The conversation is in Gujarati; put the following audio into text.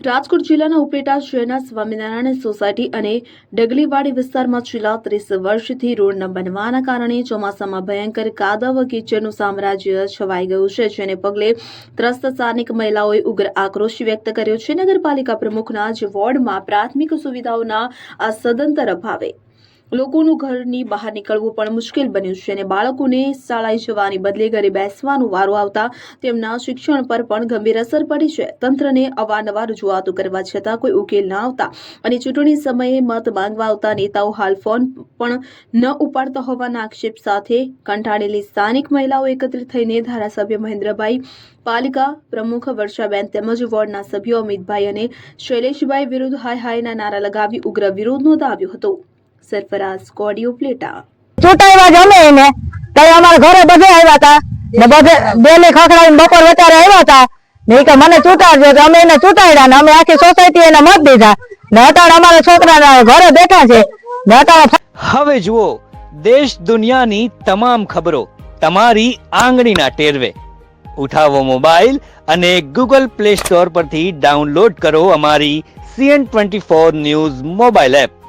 રાજકોટ જિલ્લાના ઉપલેટા શહેરના સ્વામિનારાયણ સોસાયટી અને ડગલીવાડી વિસ્તારમાં છેલ્લા 30 વર્ષથી રોડ ન બનવાના કારણે ચોમાસામાં ભયંકર કાદવ કીચડનું સામ્રાજ્ય છવાઈ ગયું છે, જેને પગલે ત્રસ્ત સ્થાનિક મહિલાઓએ ઉગ્ર આક્રોશ વ્યક્ત કર્યો છે। નગરપાલિકા પ્રમુખના જ વોર્ડમાં પ્રાથમિક સુવિધાઓના આ સદંતર અભાવે લોકોનું ઘરની બહાર નીકળવું પણ મુશ્કેલ બન્યું છે અને બાળકોને શાળાએ જવાની બદલે ઘરે બેસવાનો વારો આવતા તેમના શિક્ષણ પર પણ ગંભીર અસર પડી છે। તંત્રને અવારનવાર રજૂઆતો કરવા છતાં કોઈ ઉકેલ ન આવતા અને ચૂંટણી સમયે મત માંગવા આવતા નેતાઓ હાલ ફોન પણ ન ઉપાડતા હોવાના આક્ષેપ સાથે કંટાળેલી સ્થાનિક મહિલાઓ એકત્રિત થઈને ધારાસભ્ય મહેન્દ્રભાઈ, પાલિકા પ્રમુખ વર્ષાબેન તેમજ વોર્ડના સભ્યો અમિતભાઈ અને શૈલેષભાઈ વિરુદ્ધ હાય હાયના નારા લગાવી ઉગ્ર વિરોધ નોંધાવ્યો હતો। સરફરાઝ કોડિયો પ્લેટા ચૂંટાવ્યા જમે ને ત્યારે અમારા ઘરે બધે આવ્યા હતા ને બધે બેને ખખડાવીને બપોર વચારે આવ્યા હતા ને કે મને ચૂંટાડજો તો અમે એને ચૂંટાડ્યા ને અમે આખી સોસાયટી એને મત દીધા ને અત્યારે અમારા છોકરાના ઘરે બેઠા છે ને અત્યારે હવે જુઓ દેશ દુનિયાની તમામ ખબરો તમારી આંગળીના ટેરવે। ઉઠાવો મોબાઈલ અને ગૂગલ પ્લે સ્ટોર પરથી ડાઉનલોડ કરો અમારી CN24 ન્યૂઝ મોબાઈલ એપ।